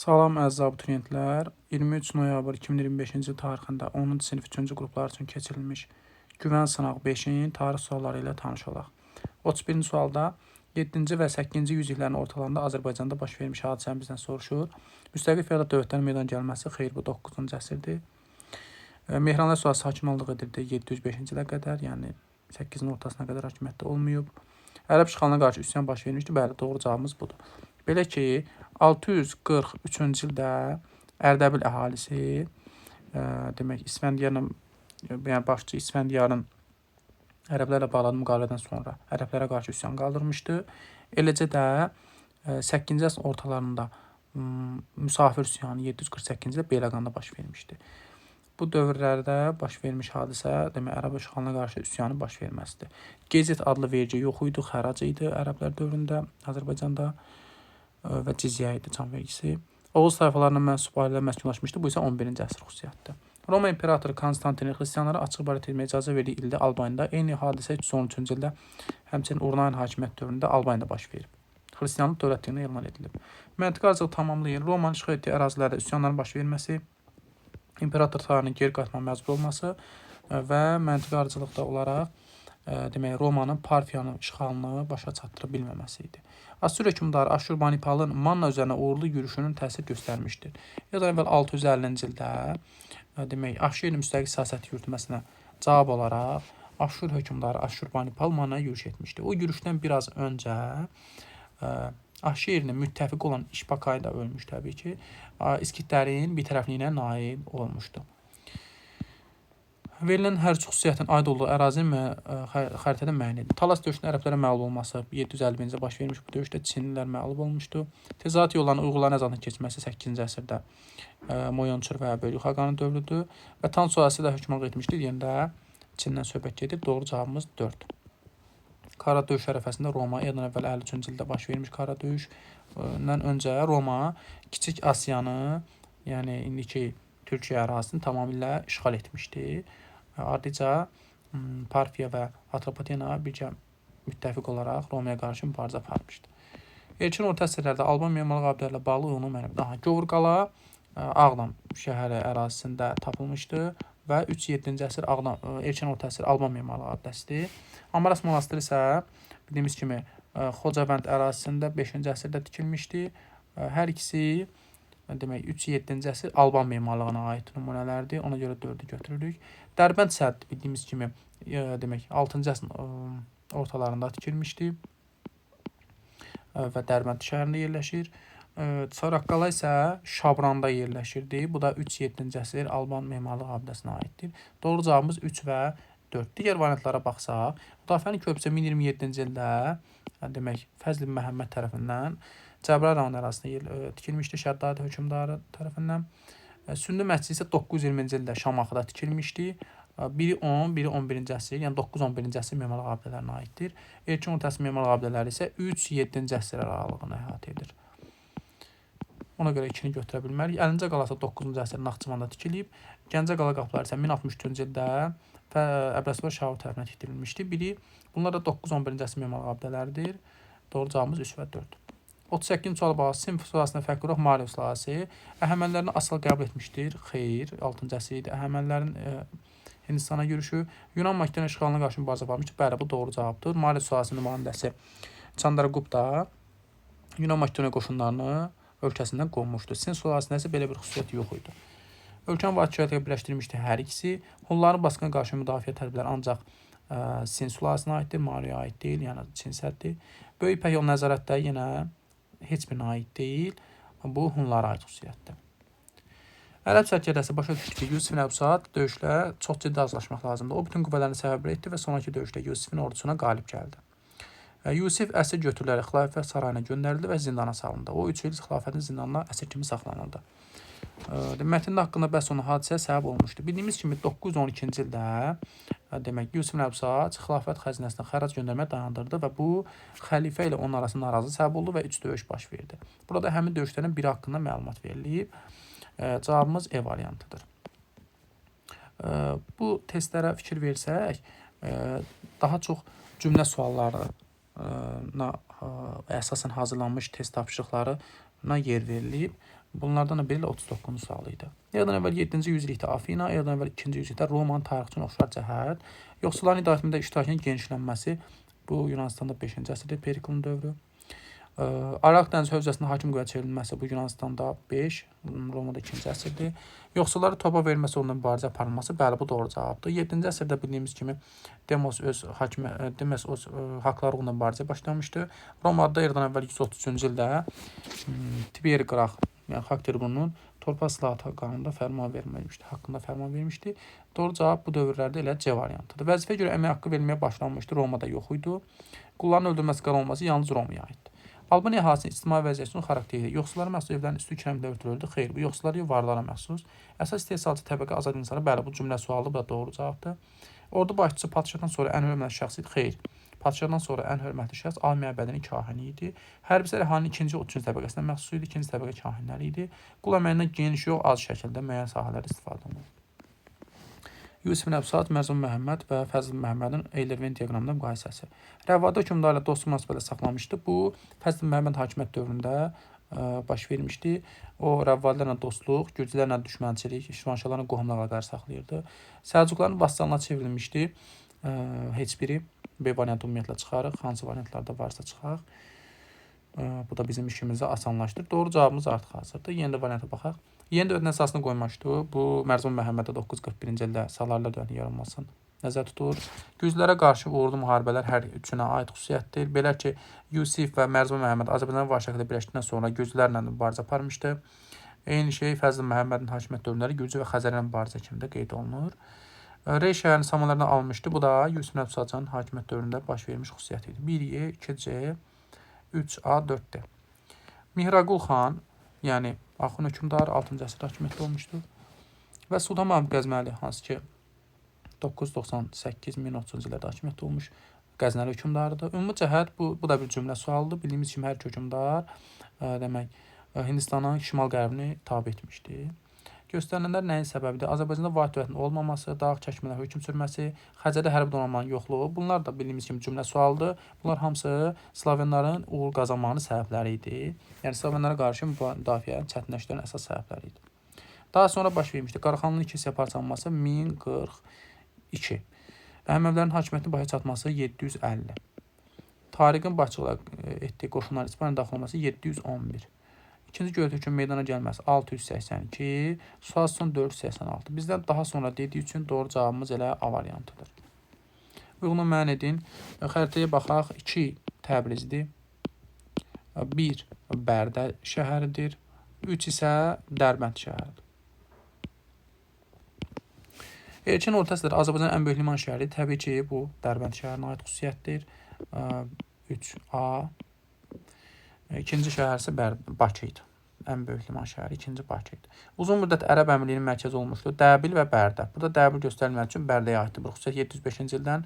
Salam əziz abituriyentlər. 23 noyabr 2025-ci tarixində 10-cu sinif 3-cü qruplar üçün keçirilmiş güvən sınağı 5-in tarix sualları ilə tanış olaq. 31-ci sualda 7-ci və 8-ci yüzilliklərin ortalarında Azərbaycanda baş vermiş hadisəni bizdən soruşur. Müstəqil feodal dövlətlərin meydana gəlməsi xeyr, bu 9-cu əsrdir. Mehranlar sulası hakimlıq edirdi 705-ci ilə qədər, yəni 8-in ortasına qədər hakimiyyətdə olmayıb. Ərəb işğalına qarşı üsyan baş vermişdi. Bəli, doğru cavabımız budur. Belə ki, 643-cü ildə Ərdəbil əhalisi, demək İsfəndiyarla, yəni başçı İsfəndiyarın ərəblərlə bağladığı müqavilədən sonra ərəblərə qarşı üsyan qaldırmışdı. Eləcə də 8-ci əsrin ortalarında Müsafir üsyanı 748-ci ildə Beyləqanda baş vermişdi. Bu dövrlərdə baş vermiş hadisə, demək, ərəb işğalına qarşı üsyanın baş verməsidir. Gezit adlı vergi yox idi, xərac idi ərəblər dövründə Azərbaycanda və cizyə idi, can vergisi. Oğuz tayfalarına mənsub ailələr məskunlaşmışdı, bu isə 11-ci əsr xüsusiyyətdir. Roma imperatoru Konstantinin xristianlara açıq barət etməyə icazə verdiyi ildə Albaniyada, eyni hadisə 313-cü ildə həmçinin Urnayn hakimiyyət dövründə Albaniyada baş verib. Xristianlıq dövlətliyinə elan edilib. Məntiqi azlığı tamamlayın. Romanın işğal etdiyi ərazilərdə üsyanların baş verməsi, imperator tarixinin geri qayıtma məcbur olması və məntiqi arıcılıqda olaraq demək, Romanın Parfiyanın işğalını başa çatdıra bilməməsi idi. Assur hökmdarı Aşurbanipalın Manna üzərinə uğurlu yürüşünün təsir göstərmişdir. Yazan əvvəl 650-ci ildə demək, Aşşurun müstəqil siyasəti yürütməsinə cavab olaraq Aşşur hökmdarı Aşurbanipal Mannaya yürüş etmişdi. O yürüşdən biraz öncə Aşşurun müttəfiq olan İşbakay da ölmüş təbii ki. İskitlərin bitərəfliyinə nail olmuşdu. Verilən hər üç xüsusiyyətin aid olduğu ərazinin xəritədə müəyyən edilir. Talas döyüşünün ərəblərə məğlub olması 751-ci baş vermiş. Bu döyüşdə Çinlilər məğlub olmuşdu. Tezat yollarının Uyğurların nəzarətə keçməsi 8-ci əsrdə Moyonçur və Böyük Xaqanın dövrüdür və Tan sülaləsi də hökmranlıq etmişdir. Yəni də Çindən söhbət gedir. Doğru cavabımız 4. Kara döyüş ərəfəsində Roma edən əvvəl 53-cü ildə baş vermiş Kara döyüşdən öncə Roma Kiçik Asiyanı, yəni indiki Türkiyə ərazisini tamamilə işğal etmişdi. Ardıca Parfiya və Atropatena birgə müttəfiq olaraq Romaya qarşı mübarizə aparmışdı. Erkin orta əsrlərdə Alban memarlıq abidələrlə bağlı ümumi Govurqala Ağdam şəhəri ərazisində tapılmışdı və 3-7-ci əsr erkin orta əsr Alban memarlıq abidəsidir. Amaras monastırı isə bildiyimiz kimi Xocavənd ərazisində 5-ci əsrdə tikilmişdi. Hər ikisi demək 3-7-ci əsr Alban memarlığına aid nümunələrdir. Ona görə 4-ü götürürük. Dərbənd səddi bildiyimiz kimi demək 6-cı əsrin ortalarında tikilmişdi və Dərbənd şəhərində yerləşir. Çaraqqala isə Şabranda yerləşirdi. Bu da 3-7-ci əsr Alban memarlıq abidəsinə aiddir. Doğru cavabımız 3 və 4. Digər variantlara baxsaq, Xudafərin körpüsü 1027-ci ildə demək Fəzl ibn Məhəmməd tərəfindən Cəbrayıl rayonu ərazisində tikilmişdi Şəddadi hökmdarı tərəfindən. Sünnə məscidi isə 920-ci ildə Şamaxıda tikilmişdi. Biri 10, biri 11-ci əsr, yəni 9-11-ci əsr memarlıq abidələrinə aiddir. Erkin orta əsr memarlıq abidələri isə 3-7-ci əsr aralığını əhatə edir. Ona görə 2-ni götürə bilmərik. Əlincə qala isə 9-cu əsr Naxçıvanda tikilib. Gəncə qala qapıları isə 1063-cü ildə Əbrəsvər Şahı tərəfindən tikdirilmişdi. Bunlar da 9-11-ci əsr memarlıq abidələridir. Doğru cavabımız 3 və 4. 38-ci suala baxaq. Sinf sülaləsində fərqli olaraq Marius sülaləsi Əhəmənilərini asılı qəbul etmişdir. Xeyr, 6-cı əsr idi. Əhəmənilərin Hindistana yürüşü Yunan Makedoniya işğalına qarşı mübarizə aparmışdır. Bəli, bu doğru cavabdır. Marius sülaləsinin nümayəndəsi Chandragupta Yunan Makedoniya qoşunlarını ölkəsindən qovmuşdu. Sin sülaləsində isə belə bir xüsusiyyət yox idi. Ölkəni vahid birləşdirmişdi hər ikisi. Hunların basqına qarşı müdafiə tədbirləri ancaq Sin sülaləsinə aiddir, Mariya aid deyil, yəni Çin səddir. Böyük İpək yolu nəzarətdə yenə heç birinə aid deyil. Bu Hunlara aid xüsusiyyətdir. Ərəb sərkərdəsi başa düşdü ki, Yusifin Əbsat döyüşlə çox ciddi azlaşmaq lazımdır. O bütün qüvvələrini səbəblə etdi və sonraki döyüşdə Yusifin ordusuna qalib gəldi. Yusif əsir götürülərək xilafət sarayına göndərildi və zindana salındı. O 3 il xilafətin zindanına əsir kimi saxlanıldı. Mətndə haqqında bəhs olunan hadisəyə səbəb olmuşdu. Bildiyimiz kimi 912-ci ildə demək Yusifin Əbsat xilafət xəzinəsinə xərac göndərmə dayandırdı və bu xəlifə ilə onun arasında narazı səbəb oldu və 3 döyüş baş verdi. Burada həmin döyüşlərin biri haqqında məlumat verilib. Cavabımız E variantıdır. Bu testlərə fikir versək, daha çox cümlə suallarına əsasən hazırlanmış test tapşırıqları yer verilib. Bunlardan da biri 39-cu sualı idi. Eradan əvvəl 7-ci yüzillikdə Afina, eradan əvvəl 2-ci yüzillikdə Romanın tarixçinin oxşar cəhət. Yoxsulların idarəsində iştirakının genişlənməsi, bu Yunanistanda 5-ci əsrdə Periklin dövrü. Araq dənizi hövzəsində hakim qüvvəyə çevrilməsi, bu Yunanistanda 5, Romada 2-ci əsrdir. Yoxsulları topa verilməsi, onunla mübarizə aparılması, bəli, bu doğru cavabdır. 7-ci əsrdə bildiyimiz kimi Demos öz haqları uğrunda mübarizə başlamışdı. Romada eradan əvvəl 133-cü ildə Tiberi Qrax, yəni xalq tribununun torpaq islahatı qanununda fərman vermişdi, haqqında fərman vermişdi. Doğru cavab bu dövrlərdə elə C variantıdır. Vəzifəyə görə əmək haqqı verilməyə başlanmışdı, Romada yox idi. Qulların öldürülməsi qanunu olması yalnız Romaya aiddir. Albaniya əhalinin ictimai vəziyyətinin xarakteri yoxsullara məxsus evlərin üstü kirəmidlə örtülürdü. Xeyr, bu yoxsullara yox, varlılara məxsus. Əsas istehsalçı təbəqə azad insanı, bəli, bu cümlə sualıdır, bu da doğru cavabdır. Ordu başçısı padşahdan sonra ən hörmətli şəxs idi. Xeyr, padşahdan sonra ən hörmətli şəxs Ali Məbədinin kahini idi. Hərbçilər əhalinin ikinci, üçüncü təbəqəsinə məxsus idi. İkinci təbəqə kahinləri idi. Qul əməyindən geniş yox, az şəkildə müəyyən sahələrdə istifadə olunur. Yusif Nəbsat, Mərzun Məhəmməd və Fəzl Məhəmmədin Eylerven diaqramında müqayisəsi. Rəvvada hökmdarla dostluq münasibətləri saxlamışdı. Bu, Fəzl Məhəmməd hakimiyyət dövründə baş vermişdi. O, Rəvvadilərlə dostluq, Gürcülərlə düşmənçilik, Şirvanşahların qohumlarla qarşı saxlayırdı. Səlcuqların vasalına çevrilmişdi. Heç biri B variantı ümumiyyətlə çıxarıq. Hansı variantlarda varsa çıxaq. Bu da bizim işimizi asanlaşdırır. Doğru cavabımız artıq hazırdır. Yeni də varianta baxaq. Yeni dövlətin əsasını qoymuşdu. Bu, Mərzun Məhəmmədə 941-ci ildə Salarla dövlətin yaranmasını nəzərdə tutur. Gürcülərə qarşı uğurlu müharibələr hər üçünə aid xüsusiyyətdir. Belə ki, Yusif və Mərzun Məhəmməd Azərbaycanla var şəkildə birləşdikdən sonra Gürcülərlə mübarizə aparmışdı. Eyni şey Fəzl Məhəmmədin hakimiyyət dövrləri Gürcü və Xəzərlə mübarizə kimi də qeyd olunur. Rey şəhərini samanlarına almışdı. Bu da Yusif Nəbsatcanın hakimiyyət dövründə baş vermiş xüsusiyyət idi. 1E, 2C, 3A, 4D. Mihraqul xan, yəni Axun hökmdar 6-cı əsrdə hakimiyyətdə olmuşdur. Və Sultan Mahmud Qəzməli, hansı ki 998-1030-cu illərdə hakimiyyətdə olmuş Qəznəli hökmdarıdır. Ümumi cəhət bu da bir cümlə sualıdır. Bildiyimiz kimi hər hökmdar demək Hindistanın şimal-qərbini tabe etmişdi. Göstərilənlər nəyin səbəbidir? Azərbaycanda vahid dövlətin olmaması, dağ çəkmələr, hökm sürməsi, Xəzərdə hərbi donanmanın yoxluğu. Bunlar da bildiyimiz kimi cümlə sualıdır. Bunlar hamısı Slavenlərin uğur qazanmağının səbəbləri idi. Yəni Slavenlərə qarşı müdafiənin çətinləşdirən əsas səbəbləri idi. Daha sonra baş vermişdi. Qaraxanlının kilsəyə parçalanması 1042. Əhəməvilərin hakimiyyətinin başa çatması 750. Tariqin başçılıq etdiyi qoşunların İspaniya daxil olması 711. İkinci Göytürkün meydana gəlməsi 682, Suason 486. Bizdən daha sonra dediyi üçün doğru cavabımız elə A variantıdır. Uyğunu müəyyən edin. Xəritəyə baxaq. 2 Təbrizdir. 1 Bərdə şəhəridir. 3 isə Dərbənd şəhəridir. Erkin orta əsrdə Azərbaycanın ən böyük liman şəhəri təbii ki, bu Dərbənd şəhərinə aid xüsusiyyətdir. 3A. İkinci şəhər isə Bakı idi. Ən böyük liman şəhəri ikinci Bakı idi. Uzun müddət Ərəb Əmirliyinin mərkəzi olmuşdu. Dəbil və Bərdə. Burada Dəbil göstərilmək üçün Bərdəyə aiddir. Bu xüsusiyyət 705-ci ildən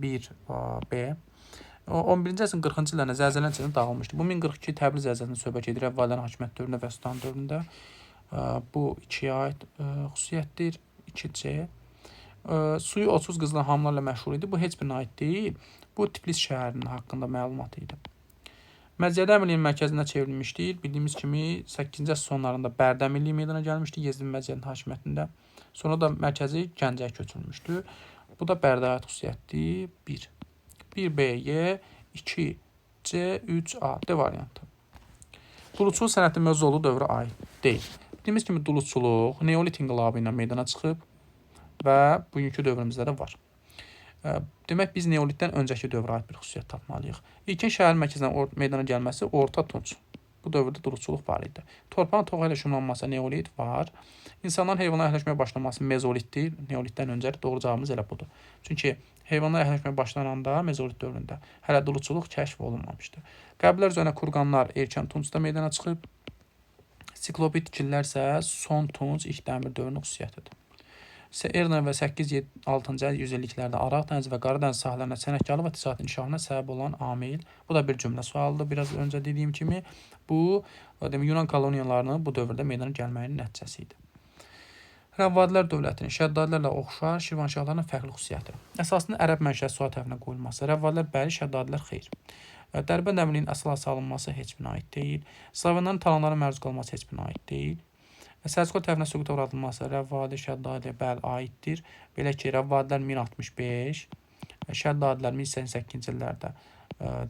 1B. 11-ci əsrin 40-cı illərində zəlzələ nəticəsində dağılmışdı. Bu 1042 Təbriz zəlzələsindən söhbət edir. Əvvəllərin hakimiyyət dövründə və Sultan dövründə. Bu 2-yə aid xüsusiyyətdir. 2C. Suyu otsuz qızılan hamlarla məşhur idi. Bu heç birinə aid deyil. Bu Tiflis şəhərinin haqqında məlumat idi. Məziyyədə Əmirliyin mərkəzinə çevrilmişdir. Bildiyimiz kimi 8-ci əsr sonlarında Bərdə Əmirliyi meydana gəlmişdi Yezdin Məziyyətin hakimiyyətində. Sonra da mərkəzi Gəncəyə köçürülmüşdü. Bu da Bərdəyə aid xüsusiyyətdir. 1. 1B, 2C, 3A. D variantı. Duluzçuluq sənəti mövzu olduğu dövrə aid deyil. Bildiyimiz kimi duluzçuluq Neolit inqilabı ilə meydana çıxıb və bugünkü dövrümüzdə də var. Demək, biz Neolitdən öncəki dövrə aid bir xüsusiyyət tapmalıyıq. İlkin şəhər mərkəzindən meydana gəlməsi Orta Tunc. Bu dövrdə duluzçuluq var idi. Torpağın toxa ilə şumlanması Neolit var. İnsanların heyvanlara əhləşməyə başlaması Mezolitdir. Neolitdən öncədir. Doğru cavabımız elə budur. Çünki heyvanlara əhləşməyə başlananda Mezolit dövründə hələ duluzçuluq kəşf olunmamışdı. Qəbillər üzərinə kurqanlar erkən Tuncda meydana çıxıb. Siklopit tikililər isə son Tunc ilk dəmir dövrünün xüsusiyyətidir. Eradan və 8-6-cı yüzilliklərdə Araq dənizi və Qara dəniz sahələrində sənətkarlıq və ticarət inkişafına səbəb olan amil. Bu da bir cümlə sualıdır. Biraz öncə dediyim kimi bu Yunan koloniyalarının bu dövrdə meydana gəlməyinin nəticəsi idi. Rəvvadilər dövlətinin Şəddadilərlə oxşar Şirvanşahlarının fərqli xüsusiyyəti. Əsasında ərəb mənşəli sual tərəfindən qoyulması. Rəvvadilər bəli, Şəddadilər xeyr. Dərbənd əmrinin əsla salınması heç birinə aid deyil. Slaviyalıların talanlara məruz qalması heç birinə aid deyil. Səlcuqlar tərəfindən süquta uğradılması Rəvvadi, Şəddadiyə bəli aiddir. Belə ki, Rəvvadilər 1065, Şəddadilər 1088-ci illərdə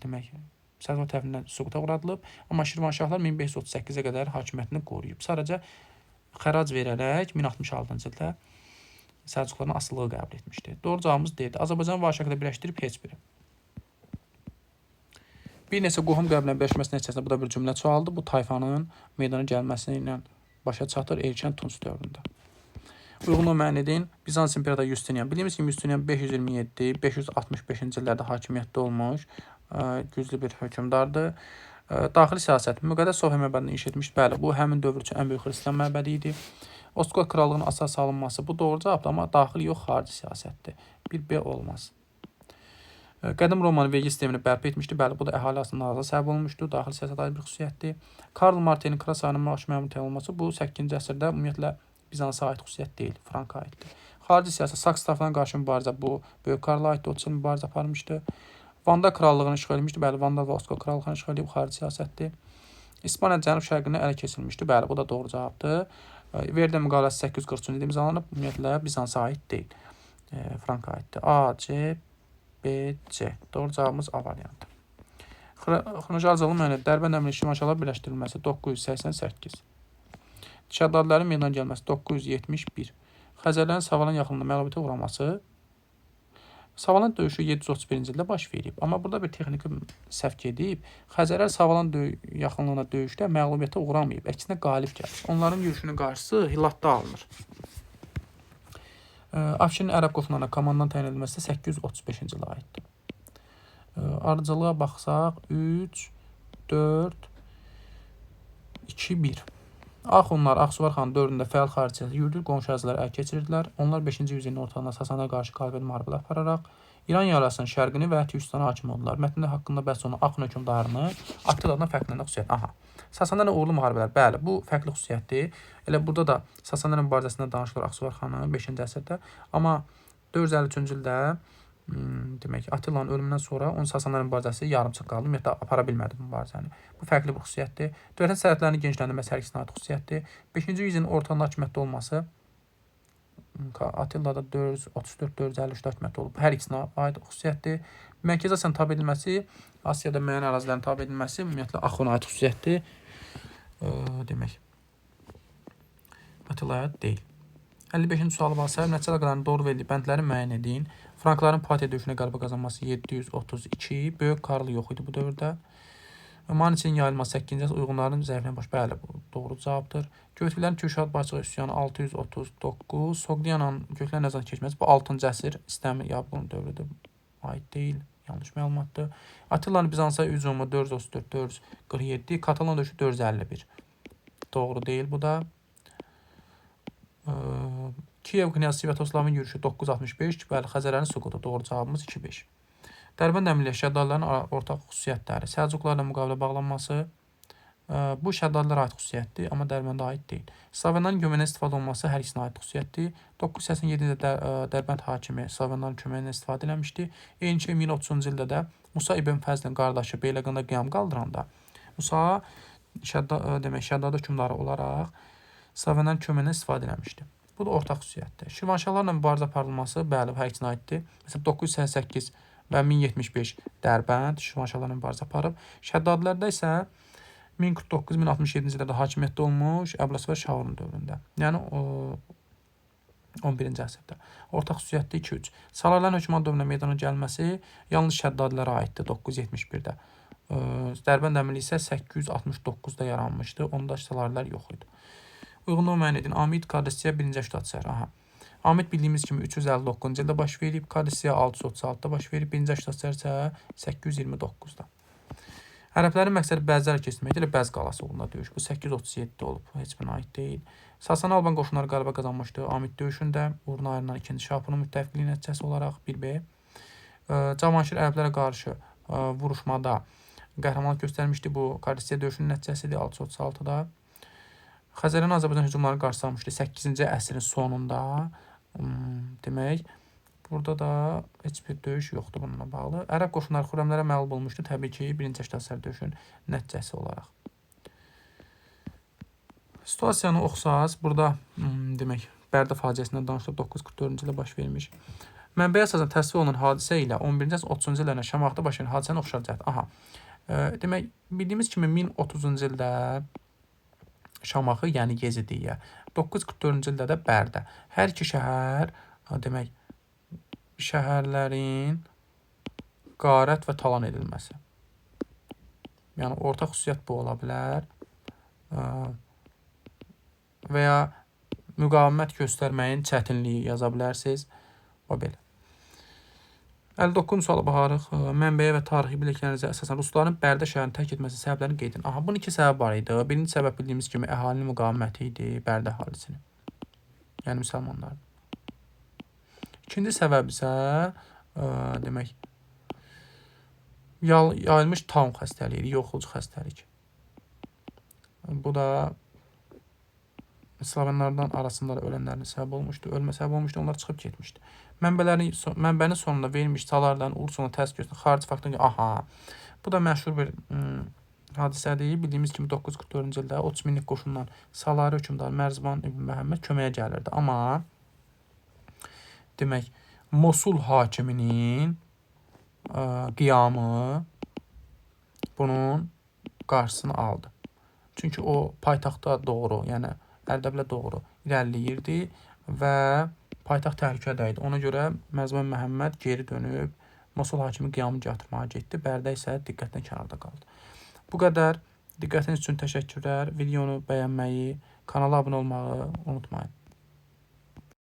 demək Səlcuqlar tərəfindən süquta uğradılıb, amma Şirvanşahlar 1538-ə qədər hakimiyyətini qoruyub. Sadəcə xərac verərək 1066-cı ildə Səlcuqların asılılığı qəbul etmişdi. Doğru cavabımız D-dir. Azərbaycanı var şəkildə birləşdirib heç biri. Bir neçə qohum qəbilənin birləşməsi nəticəsində bu da bir cümlə çoxaldı. Bu tayfanın meydana gəlməsi ilə başa çatır erkən Tunc dövründə. Uyğunluğu müəyyən edin. Bizans imperatoru Justinian. Bildiyimiz kimi Justinian 527-565-ci illərdə hakimiyyətdə olmuş güclü bir hökmdardır. Daxili siyasət. Müqəddəs Sofiya məbədini inşa etmiş. Bəli, bu həmin dövr üçün ən böyük xristian məbədi idi. Ostroq krallığının əsas salınması bu doğru cavabdır, amma daxili yox, xarici siyasətdir. Bir B olmaz. Qədim Romanın vergi sistemini bərpa etmişdi. Bəli, bu da əhali arasında narazılığa səbəb olmuşdu. Daxili siyasət aid bir xüsusiyyətdir. Karl Martelin kral sayının maaş məmur təyin olması bu 8-ci əsrdə ümumiyyətlə Bizansa aid xüsusiyyət deyil, Franka aiddir. Xarici siyasət Saks tərəfindən qarşı mübarizə bu böyük Karla aiddir. 30 il mübarizə aparmışdı. Vanda krallığını işğal etmişdi. Bəli, Vanda və Ostroq krallığını işğal edib xarici siyasətdir. İspaniya cənub şərqində ələ keçirilmişdi. Bəli, bu da doğru cavabdır. Verdi müqaviləsi 843-cü ildə imzalanıb. Ümumiyyətlə Bizansa aid deyil. Franka aiddir. A, C, B, C. Doğru cavabımız A variantı. Xronoloji arızalı müəyyən Dərbənd əmrinin Şirvanşahlar birləşdirilməsi 988. Şəddadilərin meydana gəlməsi 971. Xəzərlərin Savalan yaxınlığında məğlubiyyətə uğraması Savalan döyüşü 731-ci ildə baş verib. Amma burada bir texniki səhv gedib. Xəzərlər Savalan yaxınlığında döyüşdə məğlubiyyətə uğramayıb. Əksinə qalib gəlir. Onların yürüşünün qarşısı Hilatda alınır. Afşinin ərəb qoşunlarına komandan təyin edilməsi 835-ci ilə aiddir. Arıcılığa baxsaq 3, 4, 2, 1. Axunlar Ağsuvarxan dövründə fəal xarici yürüdür, qonşu ərazilər əl keçirirdilər. Onlar 5-ci yüzilin ortalarında Sasanlara qarşı qalib müharibələr apararaq İran yarasının şərqini və Türkistana hakim oldular. Mətndə haqqında bəhs olunan Axun hökmdarını Attiladan fərqlənən xüsusiyyət. Sasanlarla uğurlu müharibələr. Bəli, bu fərqli xüsusiyyətdir. Elə burada da Sasanların mübarizəsində danışılır Ağsuvarxanın 5-ci əsrdə. Amma 453-cü ildə demək Attilanın ölümündən sonra onun Sasanların mübarizəsi yarımçıq qaldı. Ümumiyyətlə apara bilmədi bu mübarizəni. Bu fərqli bir xüsusiyyətdir. Dövlətin sərhədlərinin genişləndirməsi hər ikisinə aid xüsusiyyətdir. 5-ci yüzilin ortalarında hakimiyyətdə olması Attillada 434-453 hakimiyyət olub. Hər ikisinə aid xüsusiyyətdir. Mərkəzi Asiyanın tabe edilməsi, Asiyada müəyyən ərazilərin tabe edilməsi ümumiyyətlə Axuna aid xüsusiyyətdir. Demək Attillaya deyil. 55-ci sualı var. Səhv nəticə əlaqələrini doğru verildiyi bəndləri müəyyən edin. Frankların Patiya döyüşünə qələbə qazanması 732. Böyük Karlı yox idi bu dövrdə. Maniçinin yayılması 8-ci əsr, uyğunların zəifliyinə baş. Bəli, bu doğru cavabdır. Göytülərin Kürşad başçılığı üsyanı 639. Soqdiyanın Göytülər nəzarət keçməsi bu 6-cı əsr İslam Yabğun dövrüdür. Aid deyil. Yanlış məlumatdır. Attilanın Bizansa hücumu 434-447. Katalan döyüşü 451. Doğru deyil bu da. Kiyev knyazı Sviatoslavın yürüşü 965. Bəli, Xəzərlərin süqutu. Doğru cavabımız 2-5. Dərbənd əmrləri Şəddadilərin ortaq xüsusiyyətləri. Səlcuqlarla müqavilə bağlanması. Bu Şəddadilərə aid xüsusiyyətdir, amma Dərbəndə aid deyil. Slaviyalıların köməyindən istifadə olunması hər ikisinə aid xüsusiyyətdir. 987-də Dərbənd hakimi Slaviyalıların köməyindən istifadə eləmişdi. Eyni şey 1030-cu ildə də Musa İbn Fəzlin qardaşı Beyləqanda qiyam qaldıranda Musa Şəddadi hökmdarı olaraq Slaviyalıların köməyindən istifadə eləmişdi. Bu da ortaq xüsusiyyətdir. Şirvanşahlarla mübarizə aparılması bəli, hər ikisinə aiddir. Məsələn 988 və 1075 Dərbənd Şirvanşahlarla mübarizə aparıb. Şəddadilərdə isə 1049-1067-ci illərdə hakimiyyətdə olmuş Əbləsvər Şaurun dövründə. Yəni 11-ci əsrdə. Ortaq xüsusiyyətdir 2-3. Salarların hökmran dövründə meydana gəlməsi yalnız Şəddadilərə aiddir 971-də. Dərbənd əmri isə 869-da yaranmışdı. Onda Salarilər yox idi. Uyğunluğu müəyyən edin. Amid Qadisiya 1-ci əşdat səhər. Amid bildiyimiz kimi 359-cu ildə baş verib. Qadisiya 636-da baş verib. 1-ci əşdat səhər isə 829-da. Ərəblərin məqsədi Bəzələ keçirməkdir. Elə Bəz qalası uğrunda döyüş. Bu 837-də olub. Heç birinə aid deyil. Sasani Alban qoşunları qələbə qazanmışdı. Amid döyüşündə uğruna ayrılan 2-ci Şapurun müttəfiqliyi nəticəsi olaraq 1B. Cavanşir ərəblərə qarşı vuruşmada qəhrəmanlıq göstərmişdi. Bu Qadisiya döyüşünün nəticəsidir 636-da. Xəzərlərin Azərbaycan hücumlarını qarşılamışdı 8-ci əsrin sonunda. Demək, Burada da heç bir döyüş yoxdur bununla bağlı. Ərəb qoşunları Xürrəmlərə məğlub olmuşdu. Təbii ki, 1-ci Əşrəf döyüşün nəticəsi olaraq. Situasiyanı oxusaq, burada demək Bərdə faciəsindən danışılıb 944-cü ildə baş vermiş. Mənbəyə əsasən təsvir olunan hadisə ilə 11-ci əsrin 30-cu illərində Şamaxıda baş verən hadisənin oxşar cəhəti. Aha. Demək, bildiyimiz kimi 1030-cu ildə Şamaxı, yəni Yezidiyə, 944-cü ildə də Bərdə. Hər iki şəhər, demək, şəhərlərin qarət və talan edilməsi. Yəni, orta xüsusiyyət bu ola bilər. Və ya müqavimət göstərməyin çətinliyi yaza bilərsiniz. O belə. 59-cu suala baxarıq. Mənbəyə və tarixi biliklərinizə əsasən rusların Bərdə şəhərini tərk etməsi səbəblərini qeyd edin. Aha, bunun iki səbəb var idi. Birinci səbəb bildiyimiz kimi əhalinin müqaviməti idi, Bərdə əhalisinin. Yəni müsəlmanlar. İkinci səbəb isə demək yayılmış taun xəstəliyi, yoxulucu xəstəlik. Bu da Slavenlərdən arasında ölənlərin səbəb olmuşdu, ölmə səbəb olmuşdu, onlar çıxıb getmişdi. Mənbənin sonunda verilmiş salardan ulusuna təsdiq göstərən xarici faktın aha. Bu da məşhur bir hadisədir. Bildiyimiz kimi 944-cü ildə 30 minlik qoşundan Salari hökmdarı Mərzban İbn Məhəmməd köməyə gəlirdi. Amma demək Mosul hakiminin qiyamı bunun qarşısını aldı. Çünki o paytaxta doğru, yəni Ərdəbilə doğru irəliləyirdi və paytaxt təhlükədə idi. Ona görə Mərzban Məhəmməd geri dönüb Mosul hakimi qiyamı gətirməyə getdi. Bərdə isə diqqətdən kənarda qaldı. Bu qədər. Diqqətiniz üçün təşəkkürlər. Videonu bəyənməyi, kanala abunə olmağı unutmayın.